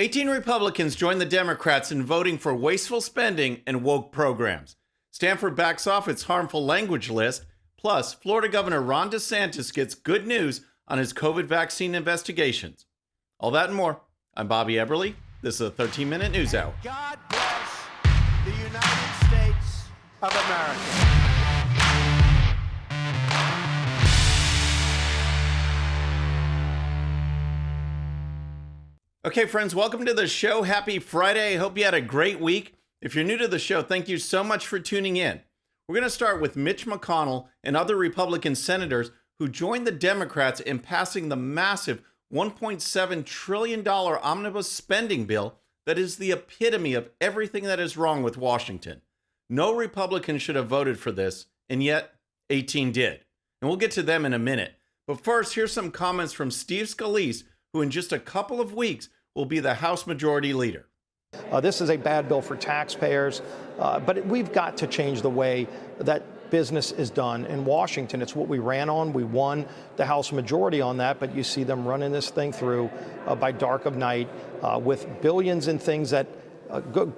18 Republicans joined the Democrats in voting for wasteful spending and woke programs. Stanford backs off its harmful language list. Plus, Florida Governor Ron DeSantis gets good news on his COVID vaccine investigations. All that and more. I'm Bobby Eberle. This is a 13-minute news hour. God bless the United States of America. Okay, friends, welcome to the show. Happy Friday. I hope you had a great week. If you're new to the show, thank you so much for tuning in. We're going to start with Mitch McConnell and other Republican senators who joined the Democrats in passing the massive $1.7 trillion omnibus spending bill that is the epitome of everything that is wrong with Washington. No Republican should have voted for this, and yet 18 did. And we'll get to them in a minute. But first, here's some comments from Steve Scalise, who in just a couple of weeks will be the House Majority Leader. This is a bad bill for taxpayers, but we've got to change the way that business is done in Washington. It's what we ran on. We won the House majority on that, but you see them running this thing through by dark of night with billions in things that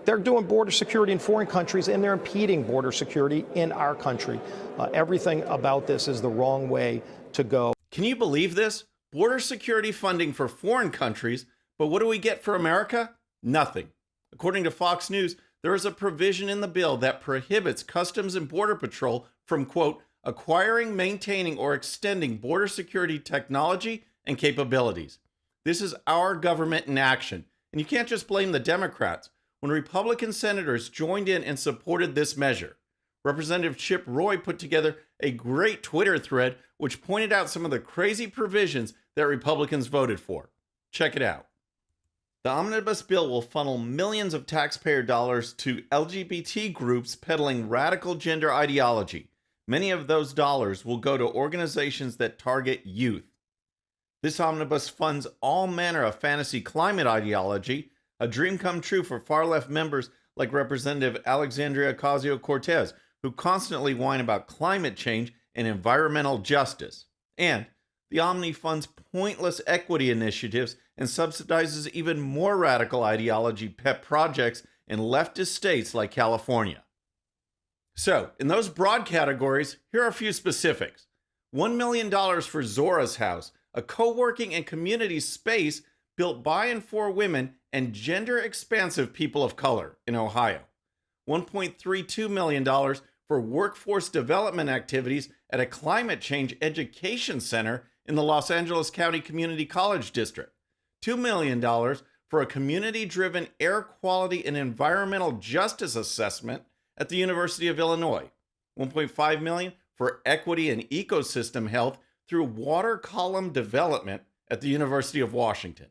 they're doing border security in foreign countries, and they're impeding border security in our country. Everything about this is the wrong way to go. Can you believe this? Border security funding for foreign countries, but what do we get for America? Nothing. According to Fox News, there is a provision in the bill that prohibits Customs and Border Patrol from, quote, acquiring, maintaining, or extending border security technology and capabilities. This is our government in action, and you can't just blame the Democrats. When Republican senators joined in and supported this measure, Representative Chip Roy put together a great Twitter thread which pointed out some of the crazy provisions that Republicans voted for. Check it out. The omnibus bill will funnel millions of taxpayer dollars to LGBT groups peddling radical gender ideology. Many of those dollars will go to organizations that target youth. This omnibus funds all manner of fantasy climate ideology, a dream come true for far-left members like Representative Alexandria Ocasio-Cortez, who constantly whine about climate change and environmental justice. And the Omni funds pointless equity initiatives and subsidizes even more radical ideology pet projects in leftist states like California. So, in those broad categories, here are a few specifics. $1 million for Zora's House, a co-working and community space built by and for women and gender-expansive people of color in Ohio. $1.32 million for workforce development activities at a climate change education center in the Los Angeles County Community College District. $2 million for a community-driven air quality and environmental justice assessment at the University of Illinois. $1.5 million for equity and ecosystem health through water column development at the University of Washington.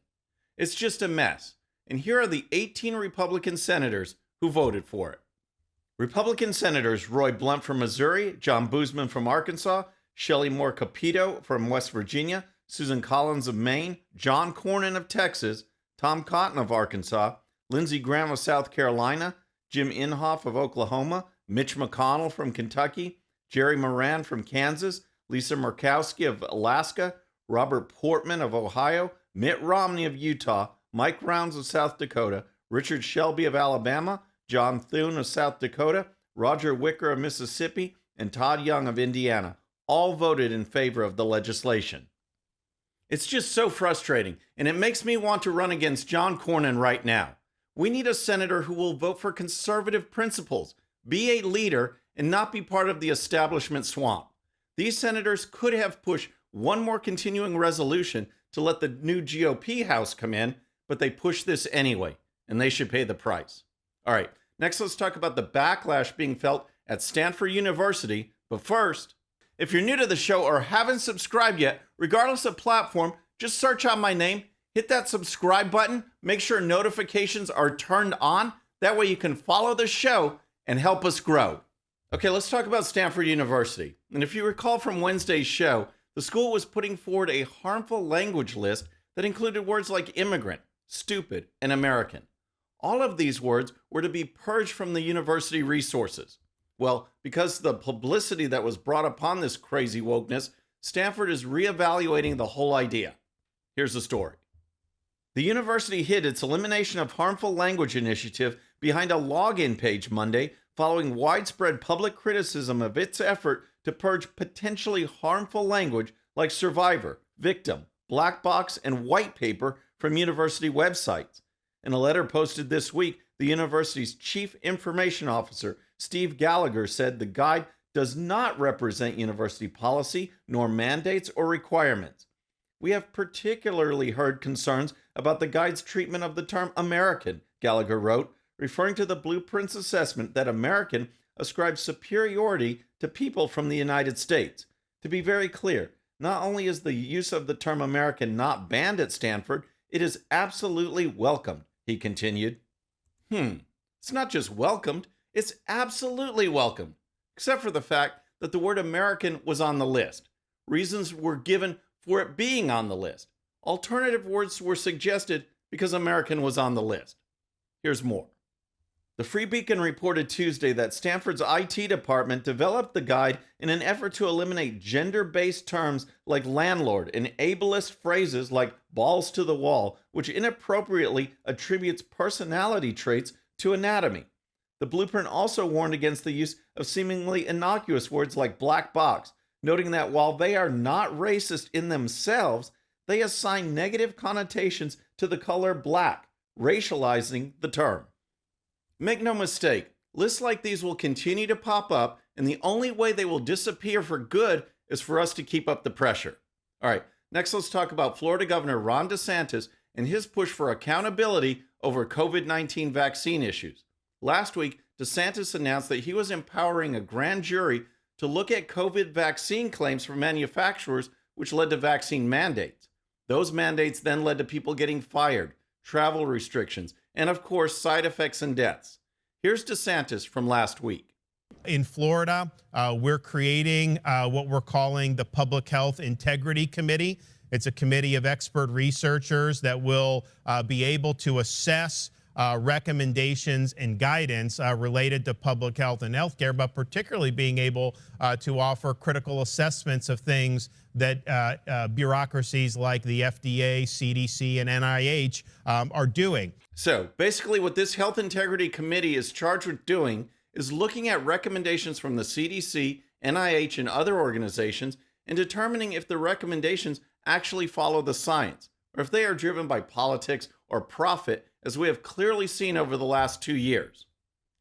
It's just a mess. And here are the 18 Republican senators who voted for it. Republican Senators Roy Blunt from Missouri, John Boozman from Arkansas, Shelley Moore Capito from West Virginia, Susan Collins of Maine, John Cornyn of Texas, Tom Cotton of Arkansas, Lindsey Graham of South Carolina, Jim Inhofe of Oklahoma, Mitch McConnell from Kentucky, Jerry Moran from Kansas, Lisa Murkowski of Alaska, Robert Portman of Ohio, Mitt Romney of Utah, Mike Rounds of South Dakota, Richard Shelby of Alabama, John Thune of South Dakota, Roger Wicker of Mississippi, and Todd Young of Indiana all voted in favor of the legislation. It's just so frustrating, and it makes me want to run against John Cornyn right now. We need a senator who will vote for conservative principles, be a leader, and not be part of the establishment swamp. These senators could have pushed one more continuing resolution to let the new GOP House come in, but they pushed this anyway, and they should pay the price. All right, next let's talk about the backlash being felt at Stanford University. But first, if you're new to the show or haven't subscribed yet, regardless of platform, just search out my name, hit that subscribe button, make sure notifications are turned on. That way you can follow the show and help us grow. Okay, let's talk about Stanford University. And if you recall from Wednesday's show, the school was putting forward a harmful language list that included words like immigrant, stupid, and American. All of these words were to be purged from the university resources. Well, because of the publicity that was brought upon this crazy wokeness, Stanford is reevaluating the whole idea. Here's the story. The university hid its elimination of harmful language initiative behind a login page Monday following widespread public criticism of its effort to purge potentially harmful language like survivor, victim, black box, and white paper from university websites. In a letter posted this week, the university's chief information officer, Steve Gallagher, said the guide does not represent university policy, nor mandates or requirements. We have particularly heard concerns about the guide's treatment of the term American, Gallagher wrote, referring to the blueprint's assessment that American ascribes superiority to people from the United States. To be very clear, not only is the use of the term American not banned at Stanford, it is absolutely welcomed, he continued. It's not just welcomed, it's absolutely welcomed, except for the fact that the word American was on the list. Reasons were given for it being on the list. Alternative words were suggested because American was on the list. Here's more. The Free Beacon reported Tuesday that Stanford's IT department developed the guide in an effort to eliminate gender-based terms like landlord and ableist phrases like balls to the wall, which inappropriately attributes personality traits to anatomy. The blueprint also warned against the use of seemingly innocuous words like black box, noting that while they are not racist in themselves, they assign negative connotations to the color black, racializing the term. Make no mistake, lists like these will continue to pop up, and the only way they will disappear for good is for us to keep up the pressure. All right, next let's talk about Florida Governor Ron DeSantis and his push for accountability over COVID-19 vaccine issues. Last week, DeSantis announced that he was empowering a grand jury to look at COVID vaccine claims from manufacturers, which led to vaccine mandates. Those mandates then led to people getting fired, travel restrictions, and of course, side effects and deaths. Here's DeSantis from last week. In Florida, we're creating what we're calling the Public Health Integrity Committee. It's a committee of expert researchers that will be able to assess recommendations and guidance related to public health and healthcare, but particularly being able to offer critical assessments of things that bureaucracies like the FDA, CDC, and NIH are doing. So basically what this Health Integrity Committee is charged with doing is looking at recommendations from the CDC, NIH, and other organizations and determining if the recommendations actually follow the science, or if they are driven by politics or profit, as we have clearly seen over the last 2 years.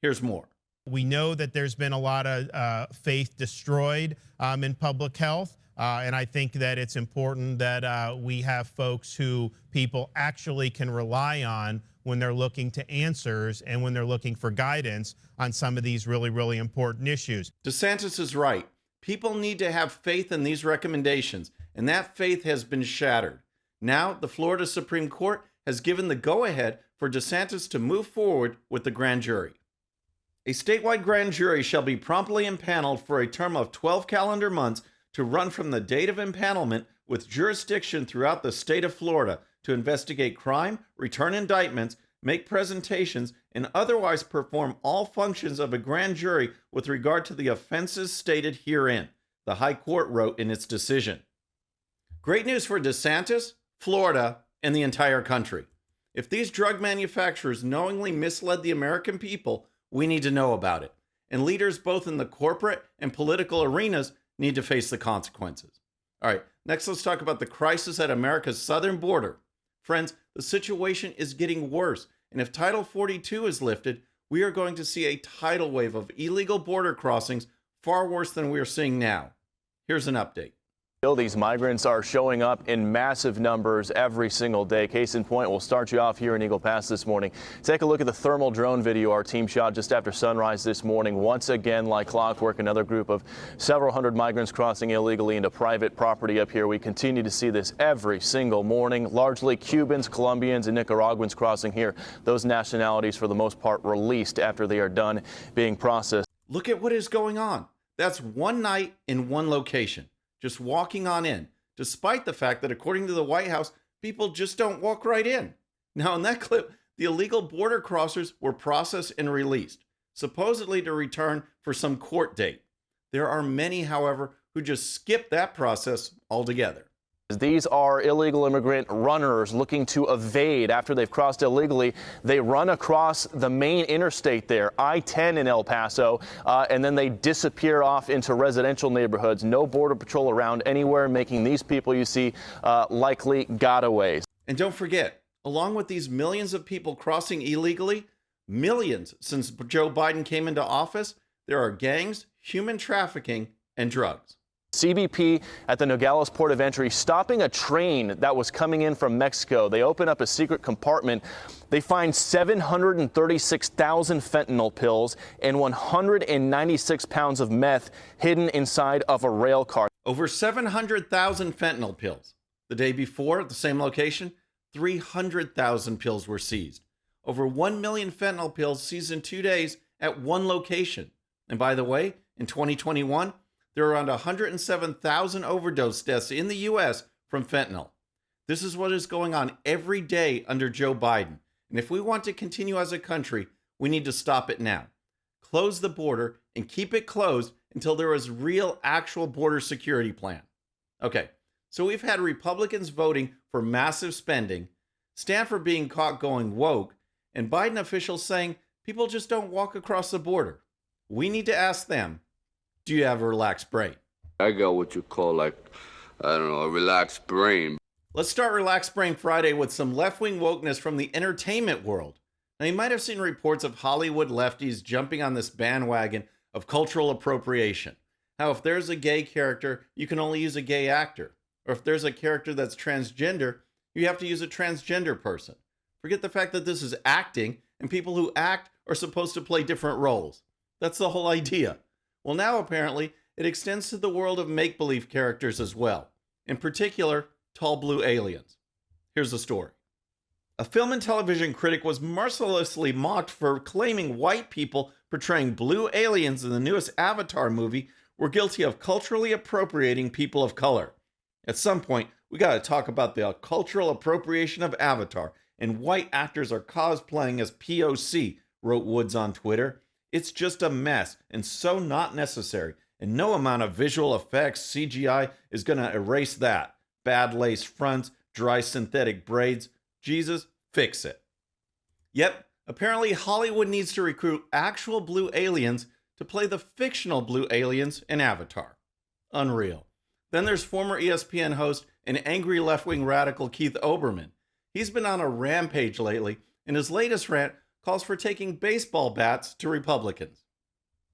Here's more. We know that there's been a lot of faith destroyed in public health, and I think that it's important that we have folks who people actually can rely on when they're looking to answers and when they're looking for guidance on some of these really, really important issues. DeSantis is right. People need to have faith in these recommendations, and that faith has been shattered. Now, the Florida Supreme Court has given the go-ahead for DeSantis to move forward with the grand jury. A statewide grand jury shall be promptly impaneled for a term of 12 calendar months to run from the date of impanelment with jurisdiction throughout the state of Florida to investigate crime, return indictments, make presentations, and otherwise perform all functions of a grand jury with regard to the offenses stated herein, the High Court wrote in its decision. Great news for DeSantis, Florida, and the entire country. If these drug manufacturers knowingly misled the American people, we need to know about it. And leaders both in the corporate and political arenas need to face the consequences. All right, next let's talk about the crisis at America's southern border. Friends, the situation is getting worse, and if Title 42 is lifted, we are going to see a tidal wave of illegal border crossings far worse than we are seeing now. Here's an update. These migrants are showing up in massive numbers every single day. Case in point, we'll start you off here in Eagle Pass this morning. Take a look at the thermal drone video our team shot just after sunrise this morning. Once again, like clockwork, another group of several hundred migrants crossing illegally into private property up here. We continue to see this every single morning. Largely Cubans, Colombians, and Nicaraguans crossing here. Those nationalities, for the most part, released after they are done being processed. Look at what is going on. That's one night in one location. Just walking on in, despite the fact that according to the White House, people just don't walk right in. Now in that clip, the illegal border crossers were processed and released, supposedly to return for some court date. There are many, however, who just skip that process altogether. These are illegal immigrant runners looking to evade after they've crossed illegally. They run across the main interstate there, I-10 in El Paso, and then they disappear off into residential neighborhoods. No border patrol around anywhere, making these people you see likely gotaways. And don't forget, along with these millions of people crossing illegally, millions since Joe Biden came into office, there are gangs, human trafficking, and drugs. CBP at the Nogales port of entry stopping a train that was coming in from Mexico. They open up a secret compartment. They find 736,000 fentanyl pills and 196 pounds of meth hidden inside of a rail car. Over 700,000 fentanyl pills. The day before, at the same location, 300,000 pills were seized. Over 1 million fentanyl pills seized in 2 days at one location. And by the way, in 2021, there are around 107,000 overdose deaths in the U.S. from fentanyl. This is what is going on every day under Joe Biden. And if we want to continue as a country, we need to stop it now. Close the border and keep it closed until there is real, actual border security plan. Okay, so we've had Republicans voting for massive spending, Stanford being caught going woke, and Biden officials saying people just don't walk across the border. We need to ask them, do you have a relaxed brain? I got what you call, like, I don't know, a relaxed brain. Let's start Relaxed Brain Friday with some left-wing wokeness from the entertainment world. Now, you might have seen reports of Hollywood lefties jumping on this bandwagon of cultural appropriation. How if there's a gay character, you can only use a gay actor. Or if there's a character that's transgender, you have to use a transgender person. Forget the fact that this is acting, and people who act are supposed to play different roles. That's the whole idea. Well, now apparently it extends to the world of make-believe characters as well. In particular, tall blue aliens. Here's the story. A film and television critic was mercilessly mocked for claiming white people portraying blue aliens in the newest Avatar movie were guilty of culturally appropriating people of color. At some point, we got to talk about the cultural appropriation of Avatar, and white actors are cosplaying as POC, wrote Woods on Twitter. It's just a mess and so not necessary, and no amount of visual effects, CGI, is going to erase that. Bad lace fronts, dry synthetic braids. Jesus, fix it. Yep, apparently Hollywood needs to recruit actual blue aliens to play the fictional blue aliens in Avatar. Unreal. Then there's former ESPN host and angry left-wing radical Keith Olbermann. He's been on a rampage lately, and his latest rant calls for taking baseball bats to Republicans.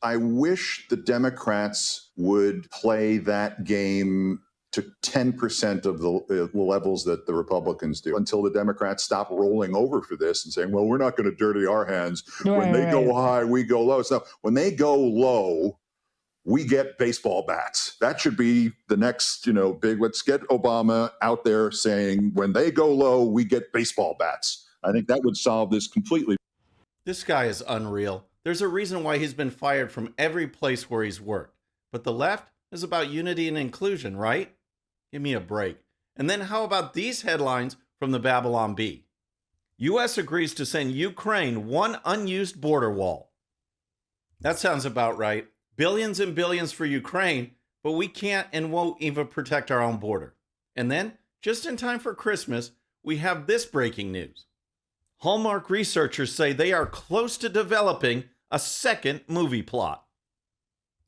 I wish the Democrats would play that game to 10% of the levels that the Republicans do, until the Democrats stop rolling over for this and saying, well, we're not going to dirty our hands. When they go high, we go low. So when they go low, we get baseball bats. That should be the next, big, let's get Obama out there saying, when they go low, we get baseball bats. I think that would solve this completely. This guy is unreal. There's a reason why he's been fired from every place where he's worked. But the left is about unity and inclusion, right? Give me a break. And then how about these headlines from the Babylon Bee? U.S. agrees to send Ukraine one unused border wall. That sounds about right. Billions and billions for Ukraine, but we can't and won't even protect our own border. And then, just in time for Christmas, we have this breaking news. Hallmark researchers say they are close to developing a second movie plot.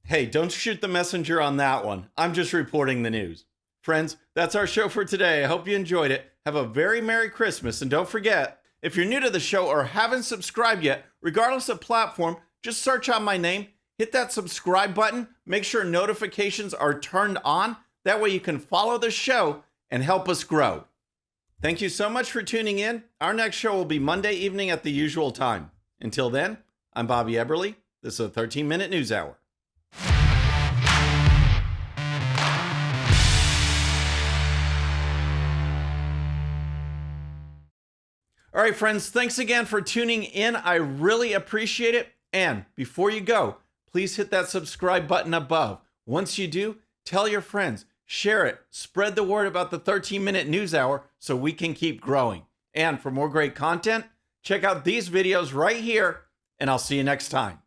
Hey, don't shoot the messenger on that one. I'm just reporting the news. Friends, that's our show for today. I hope you enjoyed it. Have a very Merry Christmas. And don't forget, if you're new to the show or haven't subscribed yet, regardless of platform, just search out my name, hit that subscribe button, make sure notifications are turned on. That way you can follow the show and help us grow. Thank you so much for tuning in. Our next show will be Monday evening at the usual time. Until then, I'm Bobby Eberle. This is a 13-minute news hour. All right, friends, thanks again for tuning in. I really appreciate it. And before you go, please hit that subscribe button above. Once you do, tell your friends. Share it. Spread the word about the 13-minute news hour so we can keep growing. And for more great content, check out these videos right here, and I'll see you next time.